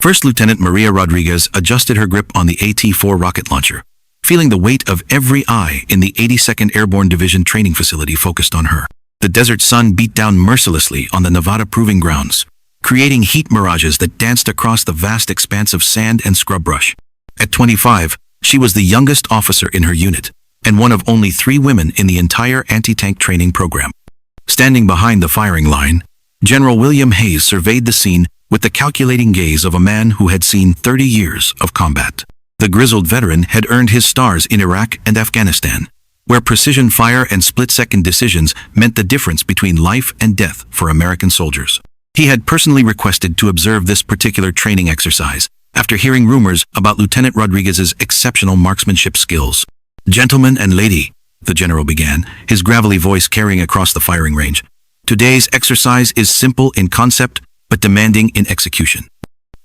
First Lieutenant Maria Rodriguez adjusted her grip on the AT-4 rocket launcher, feeling the weight of every eye in the 82nd Airborne Division training facility focused on her. The desert sun beat down mercilessly on the Nevada proving grounds, creating heat mirages that danced across the vast expanse of sand and scrub brush. At 25, she was the youngest officer in her unit, and one of only 3 women in the entire anti-tank training program. Standing behind the firing line, General William Hayes surveyed the scene with the calculating gaze of a man who had seen 30 years of combat. The grizzled veteran had earned his stars in Iraq and Afghanistan, where precision fire and split-second decisions meant the difference between life and death for American soldiers. He had personally requested to observe this particular training exercise after hearing rumors about Lieutenant Rodriguez's exceptional marksmanship skills. "Gentlemen and lady," the general began, his gravelly voice carrying across the firing range, "today's exercise is simple in concept but demanding in execution.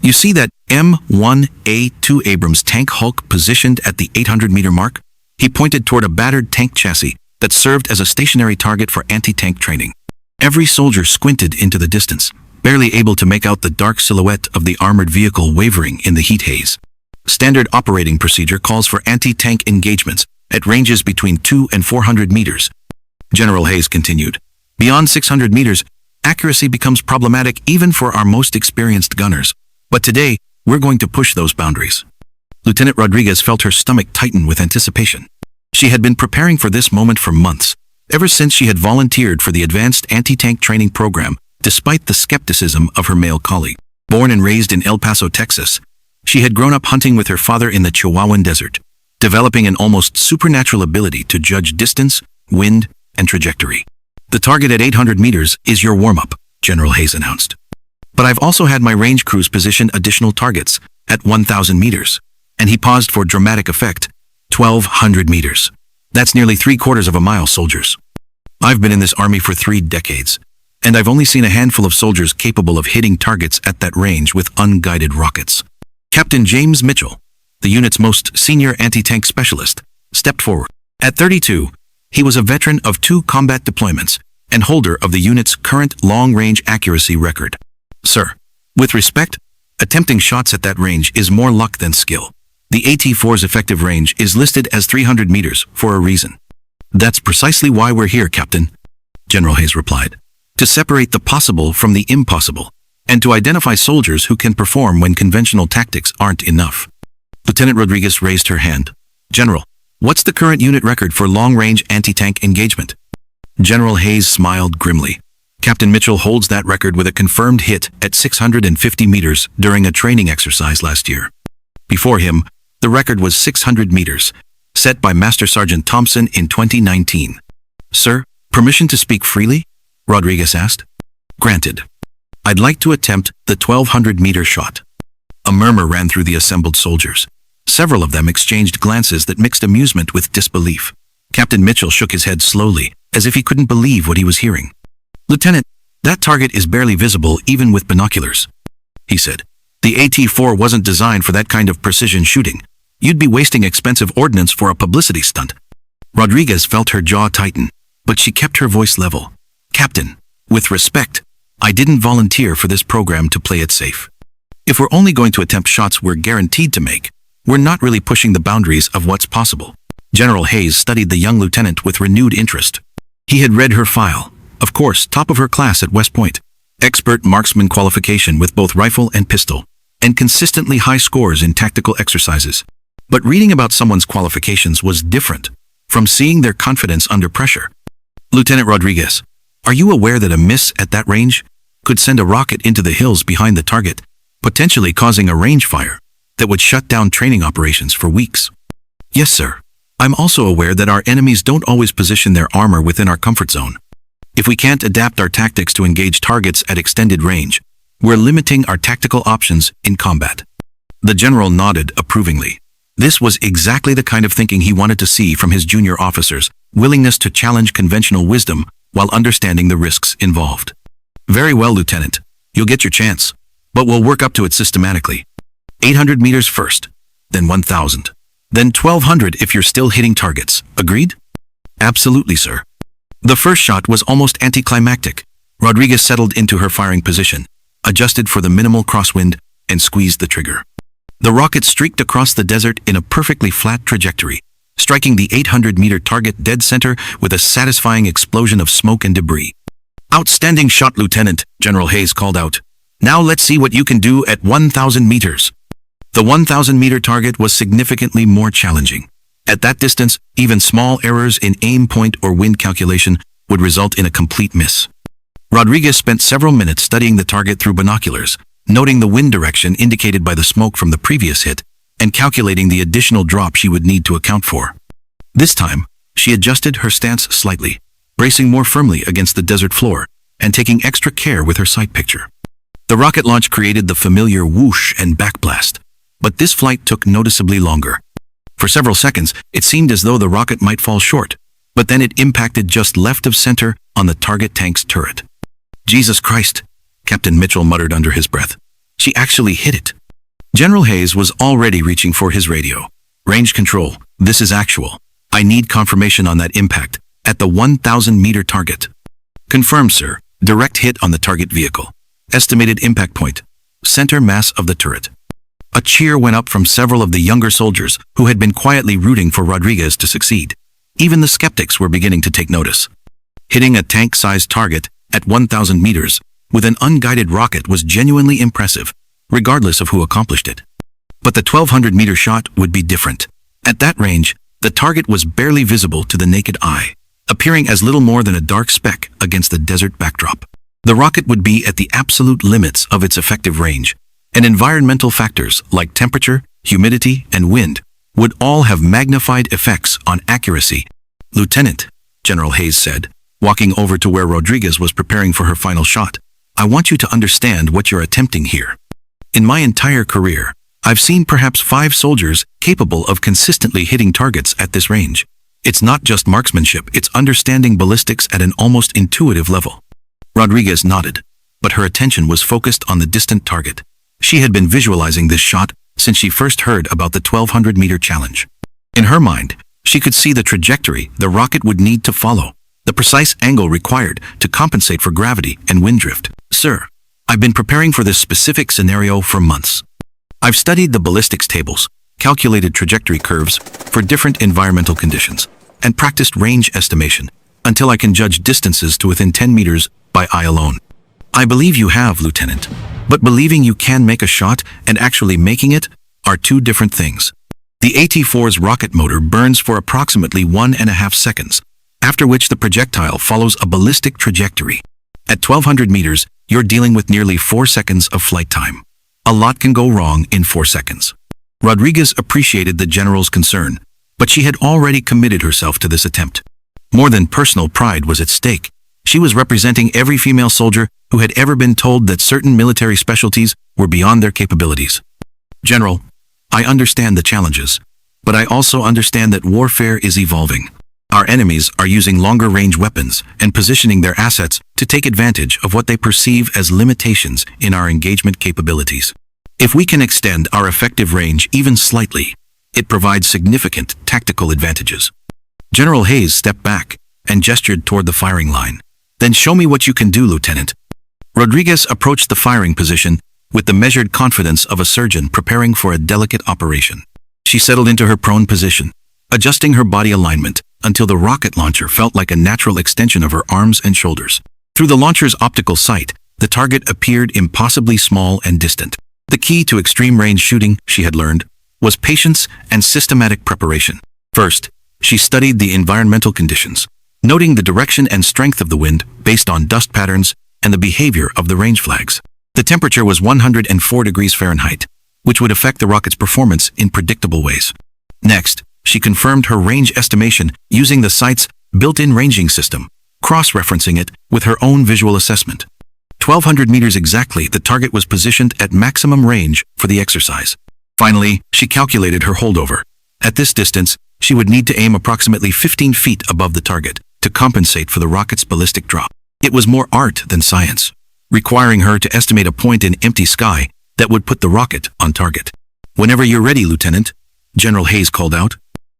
You see that M1A2 Abrams tank hulk positioned at the 800-meter mark?" He pointed toward a battered tank chassis that served as a stationary target for anti-tank training. Every soldier squinted into the distance, barely able to make out the dark silhouette of the armored vehicle wavering in the heat haze. Standard operating procedure calls for anti-tank engagements at ranges between 200 and 400 meters. General Hayes continued, "Beyond 600 meters, accuracy becomes problematic even for our most experienced gunners. But today, we're going to push those boundaries." Lieutenant Rodriguez felt her stomach tighten with anticipation. She had been preparing for this moment for months, ever since she had volunteered for the advanced anti-tank training program, despite the skepticism of her male colleague. Born and raised in El Paso, Texas, she had grown up hunting with her father in the Chihuahuan Desert, developing an almost supernatural ability to judge distance, wind, and trajectory. "The target at 800 meters is your warm-up," General Hayes announced. "But I've also had my range crews position additional targets at 1,000 meters. And he paused for dramatic effect. 1,200 meters. That's nearly 3/4 of a mile, soldiers. I've been in this army for 3 decades, and I've only seen a handful of soldiers capable of hitting targets at that range with unguided rockets." Captain James Mitchell, the unit's most senior anti-tank specialist, stepped forward. At 32, he was a veteran of 2 combat deployments and holder of the unit's current long-range accuracy record. "Sir, with respect, attempting shots at that range is more luck than skill. The AT-4's effective range is listed as 300 meters for a reason." "That's precisely why we're here, Captain," General Hayes replied. "To separate the possible from the impossible, and to identify soldiers who can perform when conventional tactics aren't enough." Lieutenant Rodriguez raised her hand. "General, what's the current unit record for long-range anti-tank engagement?" General Hayes smiled grimly. "Captain Mitchell holds that record with a confirmed hit at 650 meters during a training exercise last year. Before him, the record was 600 meters, set by Master Sergeant Thompson in 2019. "Sir, permission to speak freely?" Rodriguez asked. "Granted. I'd like to attempt the 1,200-meter shot." A murmur ran through the assembled soldiers. Several of them exchanged glances that mixed amusement with disbelief. Captain Mitchell shook his head slowly, as if he couldn't believe what he was hearing. "Lieutenant, that target is barely visible even with binoculars," he said. "The AT-4 wasn't designed for that kind of precision shooting. You'd be wasting expensive ordnance for a publicity stunt." Rodriguez felt her jaw tighten, but she kept her voice level. "Captain, with respect, I didn't volunteer for this program to play it safe. If we're only going to attempt shots we're guaranteed to make, we're not really pushing the boundaries of what's possible." General Hayes studied the young lieutenant with renewed interest. He had read her file, of course, top of her class at West Point, expert marksman qualification with both rifle and pistol, and consistently high scores in tactical exercises. But reading about someone's qualifications was different from seeing their confidence under pressure. "Lieutenant Rodriguez, are you aware that a miss at that range could send a rocket into the hills behind the target, potentially causing a range fire that would shut down training operations for weeks?" "Yes, sir. I'm also aware that our enemies don't always position their armor within our comfort zone. If we can't adapt our tactics to engage targets at extended range, we're limiting our tactical options in combat." The general nodded approvingly. This was exactly the kind of thinking he wanted to see from his junior officers, willingness to challenge conventional wisdom while understanding the risks involved. "Very well, Lieutenant. You'll get your chance, but we'll work up to it systematically. 800 meters first, then 1,000, then 1,200 if you're still hitting targets. Agreed?" "Absolutely, sir." The first shot was almost anticlimactic. Rodriguez settled into her firing position, adjusted for the minimal crosswind, and squeezed the trigger. The rocket streaked across the desert in a perfectly flat trajectory, striking the 800-meter target dead center with a satisfying explosion of smoke and debris. "Outstanding shot, Lieutenant," General Hayes called out. "Now let's see what you can do at 1,000 meters." The 1,000-meter target was significantly more challenging. At that distance, even small errors in aim point or wind calculation would result in a complete miss. Rodriguez spent several minutes studying the target through binoculars, noting the wind direction indicated by the smoke from the previous hit, and calculating the additional drop she would need to account for. This time, she adjusted her stance slightly, bracing more firmly against the desert floor, and taking extra care with her sight picture. The rocket launch created the familiar whoosh and backblast, but this flight took noticeably longer. For several seconds, it seemed as though the rocket might fall short, but then it impacted just left of center on the target tank's turret. "Jesus Christ," Captain Mitchell muttered under his breath. "She actually hit it." General Hayes was already reaching for his radio. "Range control, this is actual. I need confirmation on that impact at the 1,000-meter target." "Confirmed, sir. Direct hit on the target vehicle. Estimated impact point, center mass of the turret." A cheer went up from several of the younger soldiers who had been quietly rooting for Rodriguez to succeed. Even the skeptics were beginning to take notice. Hitting a tank-sized target at 1,000 meters with an unguided rocket was genuinely impressive, regardless of who accomplished it. But the 1,200-meter shot would be different. At that range, the target was barely visible to the naked eye, appearing as little more than a dark speck against the desert backdrop. The rocket would be at the absolute limits of its effective range, and environmental factors like temperature, humidity, and wind would all have magnified effects on accuracy. "Lieutenant," General Hayes said, walking over to where Rodriguez was preparing for her final shot, "I want you to understand what you're attempting here. In my entire career, I've seen perhaps 5 soldiers capable of consistently hitting targets at this range. It's not just marksmanship, it's understanding ballistics at an almost intuitive level." Rodriguez nodded, but her attention was focused on the distant target. She had been visualizing this shot since she first heard about the 1,200-meter challenge. In her mind, she could see the trajectory the rocket would need to follow, the precise angle required to compensate for gravity and wind drift. "Sir, I've been preparing for this specific scenario for months. I've studied the ballistics tables, calculated trajectory curves for different environmental conditions, and practiced range estimation until I can judge distances to within 10 meters by eye alone." "I believe you have, Lieutenant. But believing you can make a shot and actually making it are two different things. The AT-4's rocket motor burns for approximately 1.5 seconds, after which the projectile follows a ballistic trajectory. At 1,200 meters, you're dealing with nearly 4 seconds of flight time. A lot can go wrong in 4 seconds. Rodriguez appreciated the general's concern, but she had already committed herself to this attempt. More than personal pride was at stake. She was representing every female soldier who had ever been told that certain military specialties were beyond their capabilities. "General, I understand the challenges, but I also understand that warfare is evolving. Our enemies are using longer-range weapons and positioning their assets to take advantage of what they perceive as limitations in our engagement capabilities. If we can extend our effective range even slightly, it provides significant tactical advantages." General Hayes stepped back and gestured toward the firing line. "Then show me what you can do, Lieutenant." Rodriguez approached the firing position with the measured confidence of a surgeon preparing for a delicate operation. She settled into her prone position, adjusting her body alignment until the rocket launcher felt like a natural extension of her arms and shoulders. Through the launcher's optical sight, the target appeared impossibly small and distant. The key to extreme range shooting, she had learned, was patience and systematic preparation. First, she studied the environmental conditions, noting the direction and strength of the wind based on dust patterns and the behavior of the range flags. The temperature was 104 degrees Fahrenheit, which would affect the rocket's performance in predictable ways. Next, she confirmed her range estimation using the site's built-in ranging system, cross-referencing it with her own visual assessment. 1,200 meters exactly, the target was positioned at maximum range for the exercise. Finally, she calculated her holdover. At this distance, she would need to aim approximately 15 feet above the target to compensate for the rocket's ballistic drop. It was more art than science, requiring her to estimate a point in empty sky that would put the rocket on target. "Whenever you're ready, Lieutenant," General Hayes called out.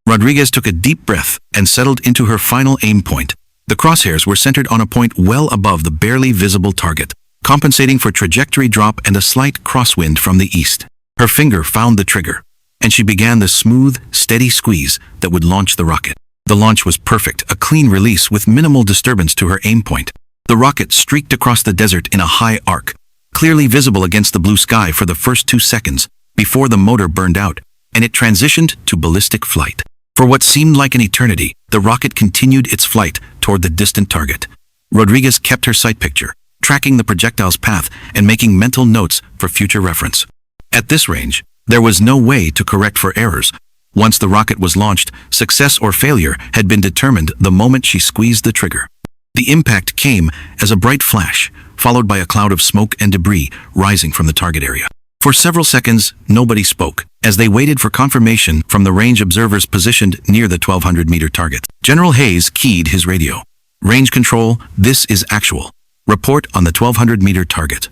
Rodriguez took a deep breath and settled into her final aim point. The crosshairs were centered on a point well above the barely visible target, compensating for trajectory drop and a slight crosswind from the east. Her finger found the trigger, and she began the smooth, steady squeeze that would launch the rocket. The launch was perfect, a clean release with minimal disturbance to her aim point. The rocket streaked across the desert in a high arc, clearly visible against the blue sky for the first 2 seconds before the motor burned out, and it transitioned to ballistic flight. For what seemed like an eternity, the rocket continued its flight toward the distant target. Rodriguez kept her sight picture, tracking the projectile's path and making mental notes for future reference. At this range, there was no way to correct for errors. Once the rocket was launched, success or failure had been determined the moment she squeezed the trigger. The impact came as a bright flash, followed by a cloud of smoke and debris rising from the target area. For several seconds, nobody spoke, as they waited for confirmation from the range observers positioned near the 1,200-meter target. General Hayes keyed his radio. "Range control, this is actual. Report on the 1,200-meter target."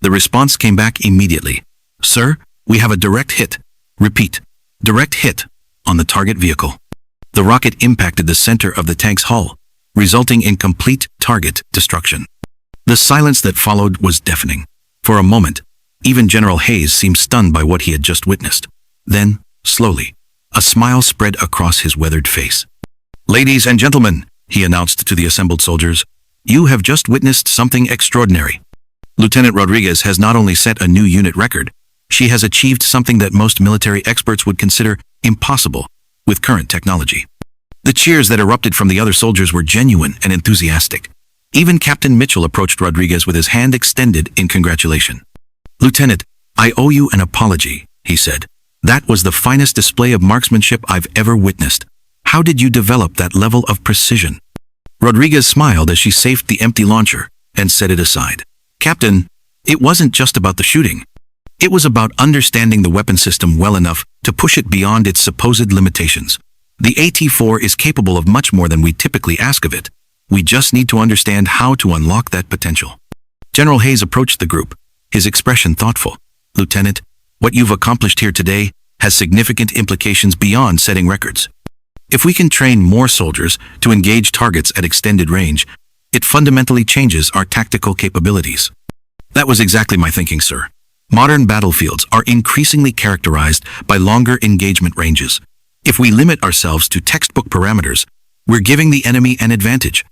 The response came back immediately. "Sir, we have a direct hit. Repeat, direct hit on the target vehicle." The rocket impacted the center of the tank's hull, resulting in complete target destruction. The silence that followed was deafening. For a moment, even General Hayes seemed stunned by what he had just witnessed. Then, slowly, a smile spread across his weathered face. "Ladies and gentlemen," he announced to the assembled soldiers, "you have just witnessed something extraordinary. Lieutenant Rodriguez has not only set a new unit record, she has achieved something that most military experts would consider impossible with current technology." The cheers that erupted from the other soldiers were genuine and enthusiastic. Even Captain Mitchell approached Rodriguez with his hand extended in congratulation. "Lieutenant, I owe you an apology," he said. "That was the finest display of marksmanship I've ever witnessed. How did you develop that level of precision?" Rodriguez smiled as she safed the empty launcher and set it aside. "Captain, it wasn't just about the shooting. It was about understanding the weapon system well enough to push it beyond its supposed limitations. The AT-4 is capable of much more than we typically ask of it. We just need to understand how to unlock that potential." General Hayes approached the group, his expression thoughtful. "Lieutenant, what you've accomplished here today has significant implications beyond setting records. If we can train more soldiers to engage targets at extended range, it fundamentally changes our tactical capabilities." "That was exactly my thinking, sir. Modern battlefields are increasingly characterized by longer engagement ranges. If we limit ourselves to textbook parameters, we're giving the enemy an advantage."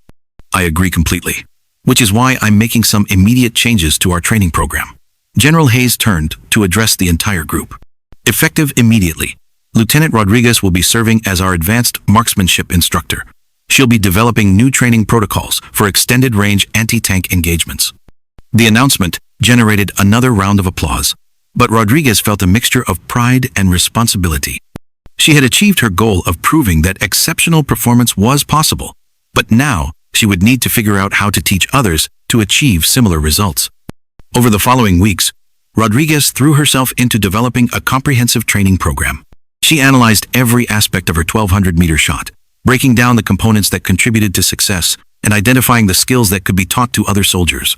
"I agree completely, which is why I'm making some immediate changes to our training program." General Hayes turned to address the entire group. "Effective immediately, Lieutenant Rodriguez will be serving as our advanced marksmanship instructor. She'll be developing new training protocols for extended range anti-tank engagements." The announcement generated another round of applause, but Rodriguez felt a mixture of pride and responsibility. She had achieved her goal of proving that exceptional performance was possible, but now she would need to figure out how to teach others to achieve similar results. Over the following weeks, Rodriguez threw herself into developing a comprehensive training program. She analyzed every aspect of her 1,200-meter shot, breaking down the components that contributed to success and identifying the skills that could be taught to other soldiers.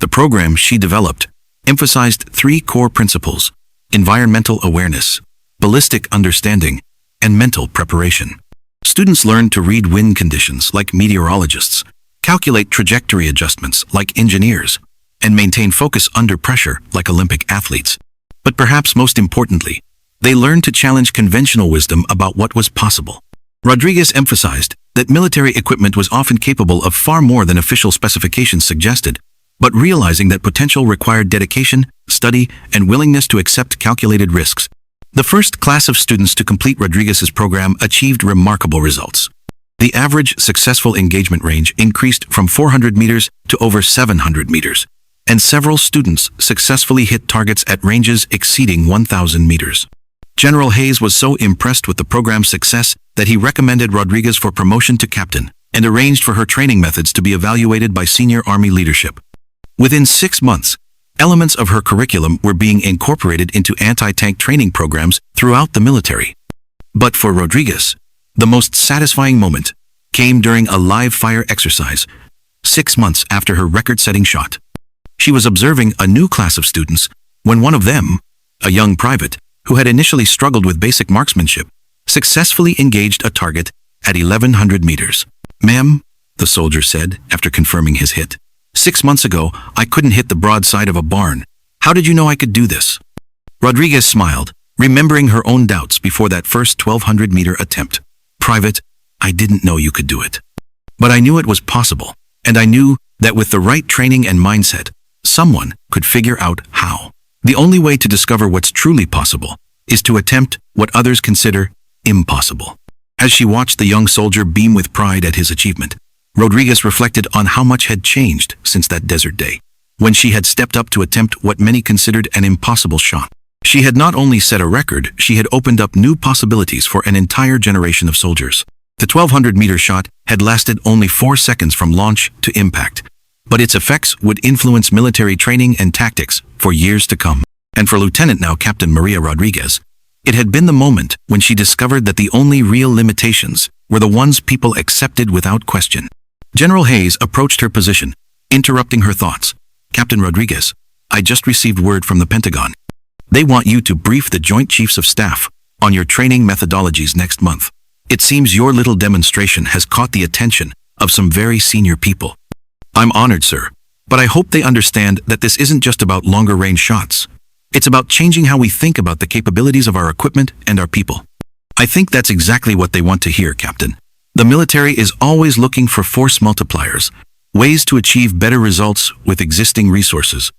The program she developed emphasized 3 core principles: environmental awareness, ballistic understanding, and mental preparation. Students learned to read wind conditions like meteorologists, calculate trajectory adjustments like engineers, and maintain focus under pressure like Olympic athletes. But perhaps most importantly, they learned to challenge conventional wisdom about what was possible. Rodriguez emphasized that military equipment was often capable of far more than official specifications suggested, but realizing that potential required dedication, study, and willingness to accept calculated risks. The first class of students to complete Rodriguez's program achieved remarkable results. The average successful engagement range increased from 400 meters to over 700 meters, and several students successfully hit targets at ranges exceeding 1,000 meters. General Hayes was so impressed with the program's success that he recommended Rodriguez for promotion to captain and arranged for her training methods to be evaluated by senior Army leadership. Within 6 months, elements of her curriculum were being incorporated into anti-tank training programs throughout the military. But for Rodriguez, the most satisfying moment came during a live-fire exercise 6 months after her record-setting shot. She was observing a new class of students when one of them, a young private who had initially struggled with basic marksmanship, successfully engaged a target at 1,100 meters. "Ma'am," the soldier said after confirming his hit, 6 months ago, I couldn't hit the broadside of a barn. How did you know I could do this? Rodriguez smiled, remembering her own doubts before that first 1,200-meter attempt. Private, I didn't know you could do it. But I knew it was possible, and I knew that with the right training and mindset, someone could figure out how. The only way to discover what's truly possible is to attempt what others consider impossible. As she watched the young soldier beam with pride at his achievement, Rodriguez reflected on how much had changed since that desert day, when she had stepped up to attempt what many considered an impossible shot. She had not only set a record, she had opened up new possibilities for an entire generation of soldiers. The 1,200-meter shot had lasted only 4 seconds from launch to impact, but its effects would influence military training and tactics for years to come. And for Lieutenant now Captain Maria Rodriguez, it had been the moment when she discovered that the only real limitations were the ones people accepted without question. General Hayes approached her position, interrupting her thoughts. Captain Rodriguez, I just received word from the Pentagon. They want you to brief the Joint Chiefs of Staff on your training methodologies next month. It seems your little demonstration has caught the attention of some very senior people. I'm honored, sir, but I hope they understand that this isn't just about longer-range shots. It's about changing how we think about the capabilities of our equipment and our people. I think that's exactly what they want to hear, Captain. The military is always looking for force multipliers, ways to achieve better results with existing resources.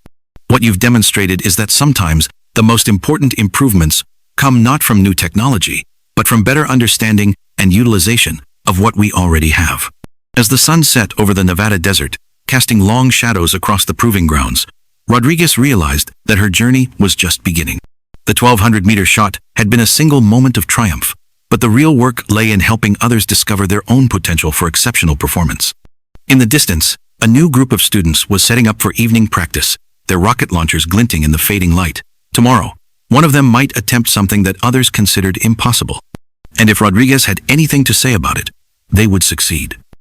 What you've demonstrated is that sometimes the most important improvements come not from new technology, but from better understanding and utilization of what we already have. As the sun set over the Nevada desert, casting long shadows across the proving grounds, Rodriguez realized that her journey was just beginning. The 1,200-meter shot had been a single moment of triumph, but the real work lay in helping others discover their own potential for exceptional performance. In the distance, a new group of students was setting up for evening practice, their rocket launchers glinting in the fading light. Tomorrow, one of them might attempt something that others considered impossible. And if Rodriguez had anything to say about it, they would succeed.